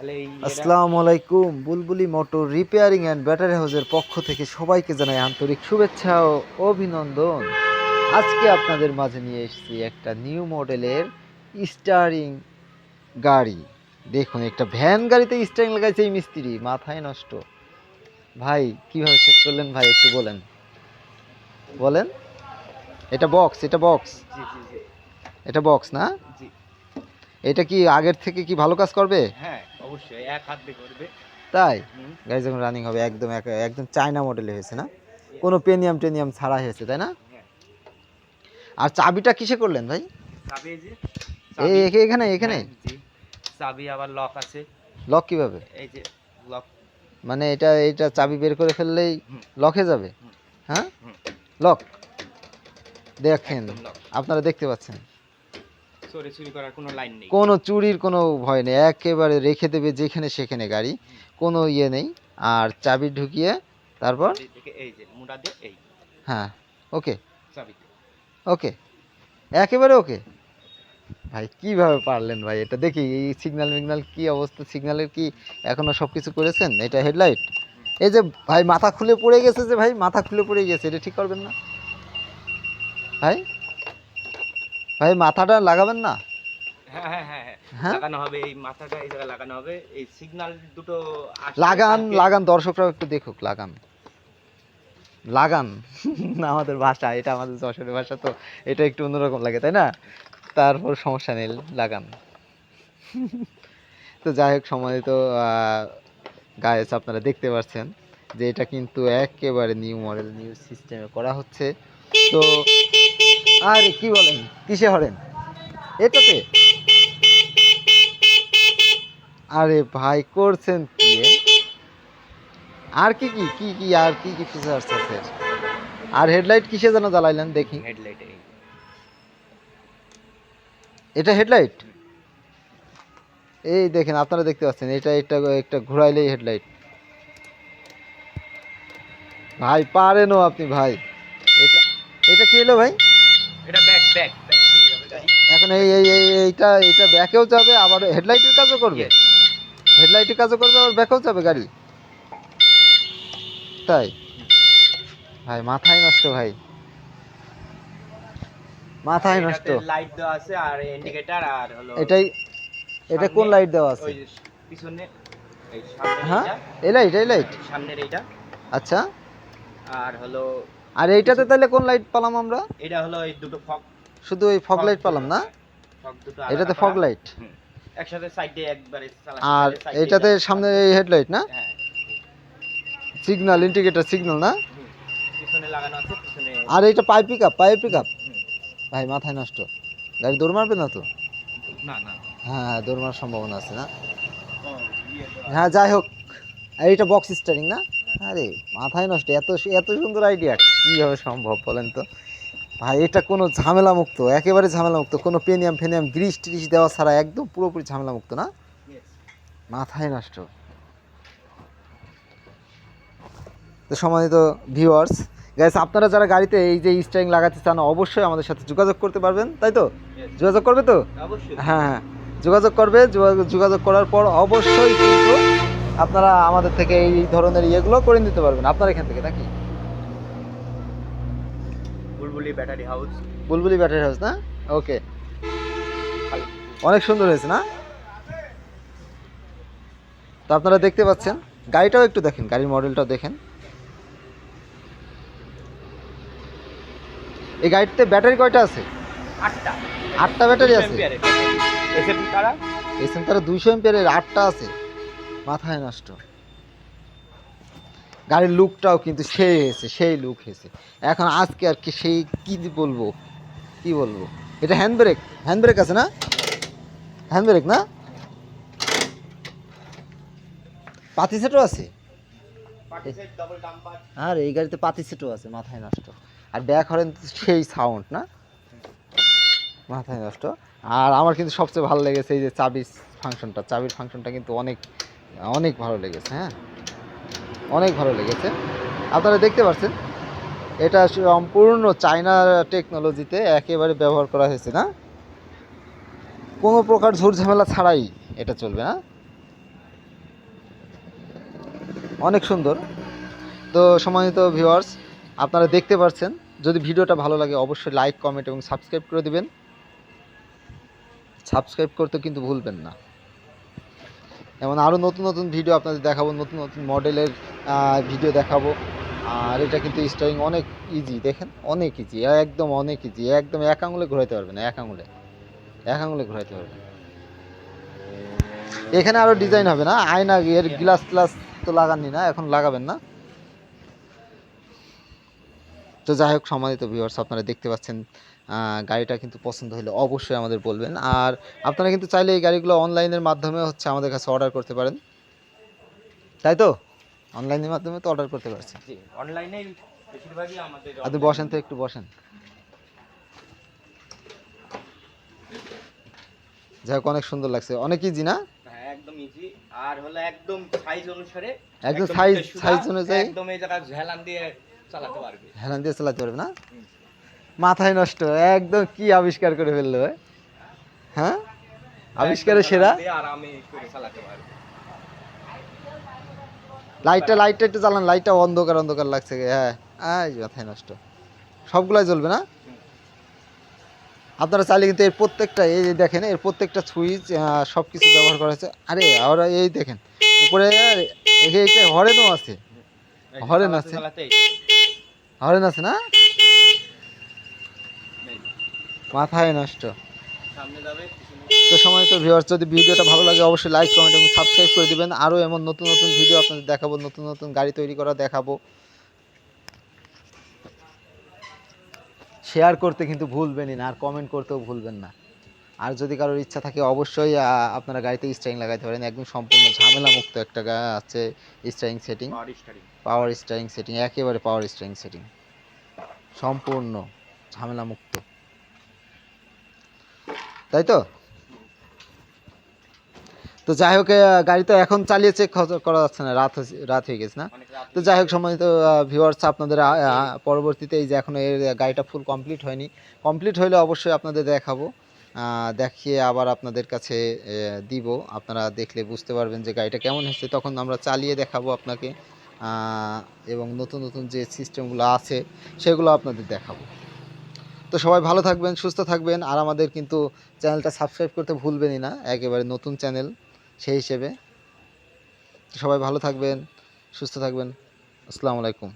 আসসালামু আলাইকুম। বুলবুলি মোটর রিপেয়ারিং অ্যান্ড ব্যাটারি হাউসের পক্ষ থেকে সবাইকে জানাই আন্তরিক শুভেচ্ছা ও অভিনন্দন। আজকে আপনাদের মাঝে নিয়ে এসেছি একটা নিউ মডেলের স্টারিং গাড়ি। দেখুন, একটা ভ্যান গাড়িতে স্টারিং লাগাইছে এই মিস্ত্রি, মাথায় নষ্ট। ভাই কিভাবে সেট করলেন ভাই, একটু বলেন বলেন। এটা বক্স, এটা বক্স, জি জি জি এটা বক্স না? জি। এটা কি আগের থেকে কি ভালো কাজ করবে? হ্যাঁ, অবশ্যই এক হাত দিয়ে করবে। তাই? হুম। গাড়ি যখন রানিং হবে একদম একদম চায়না মডেলে হয়েছে না? কোনো পেনিয়াম টেনিয়াম ছাড়া হয়েছে, তাই না? হ্যাঁ। আর চাবিটা কিসে করলেন ভাই? চাবি এই যে এই চাবি। এখানে এখানে হ্যাঁ, জি। চাবি আবার লক আছে। লক কিভাবে? এই যে লক। মানে এটা চাবি বের করে ফেললেই হুম লক হয়ে যাবে? হুম হ্যাঁ, হুম। লক। দেখেন, একদম লক। আপনারা দেখতে পাচ্ছেন চুরি করার কোনো লাইন নেই। কোনো চুরির কোনো ভয় নেই, একেবারে রেখে দেবে যেখানে সেখানে গাড়ি, কোনো ইয়ে নেই। আর চাবি ঢুকিয়ে তারপর চাবি থেকে এই যে মুড়া দিয়ে এই হ্যাঁ, ওকে চাবিতে। ওকে, একেবারে ওকে। ভাই কিভাবে পারলেন ভাই, এটা দেখি এই সিগন্যাল মিগনাল কি অবস্থা, সিগন্যালের কি এখনো সব কিছু করেছেন? এটা হেডলাইট, এই যে ভাই মাথা খুলে পড়ে গেছে, যে ভাই মাথা খুলে পড়ে গেছে, এটা ঠিক করবেন না ভাই? ভাই মাথাটা লাগাবেন না? হ্যাঁ হ্যাঁ হ্যাঁ হ্যাঁ, হ্যাঁ, লাগানো হবে। এই মাথাটা এই জায়গায় লাগানো হবে। এই সিগন্যাল দুটো আসবে লাগান তারকে। লাগান, দর্শকরাও একটু দেখুক, লাগান লাগান। আমাদের ভাষা এটা, আমাদের যশোরের ভাষা তো, এটা একটু অন্যরকম লাগে তাই না? তারপর সমস্যা নেই, লাগান। তো যাই হোক, সম্মানিত গাইস, আপনারা দেখতে পাচ্ছেন যে এটা কিন্তু একেবারে নিউ মডেল, নিউ সিস্টেমে করা হচ্ছে। তো আরে কি বলেন, কিসে হরেন এটাতে? আরে ভাই করছেন কি এ? আর কি কি কি কি আর কি কি ফিচার্স আছে? আর হেডলাইট কিসে যেন জ্বালাইলেন দেখি? হেডলাইট এই। এটা হেডলাইট, এই দেখেন, আপনারা দেখতে পাচ্ছেন, এটা একটা একটা ঘোরাইলেই হেডলাইট। ভাই পারেনও আপনি ভাই। এটা এটা কি হলো ভাই? এটা ব্যাক ব্যাক ব্যাক চলে যাবে গাড়ি। এখন এইটা এটা ব্যাকেও যাবে, আবার হেডলাইটের কাজও করবে? ইয়েস। হেডলাইটের কাজও করবে, আবার ব্যাকেও যাবে গাড়ি? তাই? ভাই মাথায় নষ্ট ভাই, মাথায় নষ্ট। এটাতে লাইট দেওয়া আছে আর ইন্ডিকেটর আর হলো এটাই, এটা কোন সামনে লাইট দেওয়া আছে? ওই যে পিছনে এই সামনের হ্যাঁ, এইটা। এই লাইট, এই লাইট। হ্যাঁ, সামনের এইটা আচ্ছা, আর হলো আর এইটাতে তাহলে কোন লাইট পেলাম আমরা? এটা হলো এই দুটো ফগ। শুধু ওই ফগ লাইট পেলাম না? ফগ দুটো এটাতে আলাদা ফগ করা। লাইট, হুম। একসাথে সাইডে একবারে আর সাইডে এটাতে সামনে এই হেডলাইট না? হ্যাঁ। সিগন্যাল, ইন্ডিকেটর, সিগন্যাল না? হুম। পিছনে লাগানো আছে পিছনে। আর এইটা pipe pick up, pipe pick hmm, up. Hmm. ভাই মাথায় নষ্ট, গাড়ি দৌড় মারবে না তো? না না। হ্যাঁ হ্যাঁ, দৌড় মারার সম্ভাবনা আছে না? ও ইয়ে দেওয়া হ্যাঁ, যাই হোক, আর এইটা বক্স স্টারিং না? আরে মাথায় নষ্ট, এত এত সুন্দর আইডিয়া কীভাবে সম্ভব বলেন তো ভাই? এটা কোনো ঝামেলা মুক্ত, একেবারে ঝামেলা মুক্ত, কোনো পেনিয়াম ফেনিয়াম গ্রিস ট্রিস দেওয়া ছাড়া একদম পুরোপুরি ঝামেলা মুক্ত না? Yes. মাথায় নষ্ট। তো সম্মানিত ভিউয়ার্স গাইস, আপনারা যারা গাড়িতে এই যে স্টারিং লাগাতে চান অবশ্যই আমাদের সাথে যোগাযোগ করতে পারবেন, তাই তো? Yes. যোগাযোগ করবে তো? অবশ্যই। হ্যাঁ হ্যাঁ, যোগাযোগ করবে। যোগাযোগ করার পর অবশ্যই কিন্তু আপনারা আমাদের থেকে এই ধরনের ইয়েগুলো করে নিতে পারবেন আপনার এখান থেকে, নাকি? বুলবুলি ব্যাটারি হাউস। বুলবুলি ব্যাটারি হাউস না? ওকে, অনেক সুন্দর হয়েছে না? তো আপনারা দেখতে পাচ্ছেন, গাড়িটাও একটু দেখেন, গাড়ির মডেলটাও দেখেন। এই গাড়িতে ব্যাটারি কয়টা আছে? 8টা। 8টা ব্যাটারি আছে। এসএমপি তারা। এসএম তারা 200 এমপিয়ারের 8টা আছে, মাথায় নষ্ট। গাড়ির লুকটাও কিন্তু সেই হয়েছে, সেই লুক হয়েছে। এখন আজকে আর কি সেই কি বলবো, কি বলবো, এটা হ্যান্ড ব্রেক, হ্যান্ড ব্রেক আছে না? হ্যান্ড ব্রেক না? পাতি সেটও আছে। পার্টিসেট ডাবল ডাম্পার। আর এই গাড়িতে পাতি সেটও আছে, মাথায় নষ্ট। আর ব্যাক হরেন সেই সাউন্ড না, মাথায় নষ্ট। আর আমার কিন্তু সবচেয়ে ভালো লেগেছে এই যে চাবির ফাংশনটা, চাবির ফাংশনটা কিন্তু অনেক অনেক ভালো লেগেছে। হ্যাঁ, অনেক ভালো লেগেছে। আপনারা দেখতে পাচ্ছেন এটা সম্পূর্ণ চায়না টেকনোলজিতে একেবারে ব্যবহার করা হয়েছে না? কোনো প্রকার ঝুট ঝামেলা ছাড়াই এটা চলবে না? অনেক সুন্দর। তো সম্মানিত ভিউয়ার্স, আপনারা দেখতে পাচ্ছেন, যদি ভিডিওটা ভালো লাগে অবশ্যই লাইক, কমেন্ট এবং সাবস্ক্রাইব করে দিবেন। সাবস্ক্রাইব করতে কিন্তু ভুলবেন না। এমন আরও নতুন নতুন ভিডিও আপনাদের দেখাবো, নতুন নতুন মডেলের ভিডিও দেখাবো। আর এটা কিন্তু স্টারিং অনেক ইজি, দেখেন অনেক ইজি, একদম অনেক ইজি, একদম এক আঙুলে ঘোরাইতে পারবেন, এক আঙুলে ঘোরাইতে পারবেন। এখানে আরও ডিজাইন হবে না, আয়না এর গ্লাস ট্লাস তো লাগাননি না, এখন লাগাবেন না। তো যাই হোক সম্মানিত ভিউয়ার্স, আপনারা দেখতে পাচ্ছেন গাড়িটা কিন্তু পছন্দ হলে অবশ্যই আমাদের বলবেন। আর আপনারা কিন্তু চাইলে এই গাড়িগুলো অনলাইনের মাধ্যমে হচ্ছে আমাদের কাছে অর্ডার করতে পারেন, তাই তো? অনলাইনের মাধ্যমে তো অর্ডার করতে পারছেন। জি, অনলাইনেই বেশিরভাগই আমাদের। আপনি বসেন তো, একটু বসেন। যাই হোক, অনেক সুন্দর লাগছে, অনেক ইজি না? হ্যাঁ, একদম ইজি। আর হলো একদম সাইজ অনুসারে, একদম সাইজ সোজা, অনুযায়ী একদম এই জায়গা ঝালান দিয়ে চালাতে পারবে। হেলান দিয়ে চালাতে পারবে না? হুম। মাথায় নষ্ট, একদম কি আবিষ্কার করে ফেললো ভাই। হ্যাঁ, আবিষ্কারে একদম সেরা। হেলান দিয়ে আরামে করে চালাতে পারবে। লাইটটা একটু জ্বালান, লাইটটা অন্ধকার অন্ধকার লাগছে। হ্যাঁ, এই মাথায় নষ্ট, সবগুলাই জ্বলবে না? হুম। আপনারা চাইলে কিন্তু এর প্রত্যেকটা, এই যে দেখেন এর প্রত্যেকটা সুইচ সব কিছু ব্যবহার করা হয়েছে। আরে আর এই দেখেন উপরে এইটা হরেনও আছে, এই যে হরেন চালাতে আছে, চালাতে হরেন আছে না? এই মাথায় নষ্ট। সামনে যাবে, পিছনে তো সময় তো ভিউয়ার্স, যদি ভিডিওটা ভালো লাগে অবশ্যই লাইক, কমেন্ট এবং সাবস্ক্রাইব করে দিবেন। আরও এমন নতুন নতুন ভিডিও আপনাদের দেখাবো, নতুন নতুন গাড়ি তৈরি করা দেখাবো। শেয়ার করতে কিন্তু ভুলবেনই না, আর কমেন্ট করতেও ভুলবেন না। আর যদি কারোর ইচ্ছা থাকে অবশ্যই আপনারা গাড়িতে স্টারিং লাগাইতে পারেন, একদম সম্পূর্ণ ঝামেলা মুক্ত একটা আছে স্টারিং সেটিং, পাওয়ার স্টারিং। পাওয়ার স্টারিং সেটিং, একেবারে পাওয়ার স্টারিং সেটিং, সম্পূর্ণ ঝামেলা মুক্ত, তাই তো? তো যাই হোক, গাড়ি তো এখন চালিয়ে চেক করা যাচ্ছে না, রাত হয়ে গেছে না? অনেক রাত তো যাই হোক সম্মানিত ভিউয়ার্স, আপনাদের পরবর্তীতে এই যে এখন এর গাড়িটা ফুল কমপ্লিট হয়নি, কমপ্লিট হলে অবশ্যই আপনাদের দেখাবো, দেখিয়ে আবার আপনাদের কাছে দিব। আপনারা দেখলে বুঝতে পারবেন যে গাড়িটা কেমন হয়েছে, তখন আমরা চালিয়ে দেখাবো আপনাকে, এবং নতুন নতুন যে সিস্টেমগুলো আছে সেগুলো আপনাদের দেখাবো। তো সবাই ভালো থাকবেন, সুস্থ থাকবেন। আর আমাদের কিন্তু চ্যানেলটা সাবস্ক্রাইব করতে ভুলবেনই না, একেবারে নতুন চ্যানেল সেই হিসেবে। সবাই ভালো থাকবেন, সুস্থ থাকবেন। আসসালামু আলাইকুম।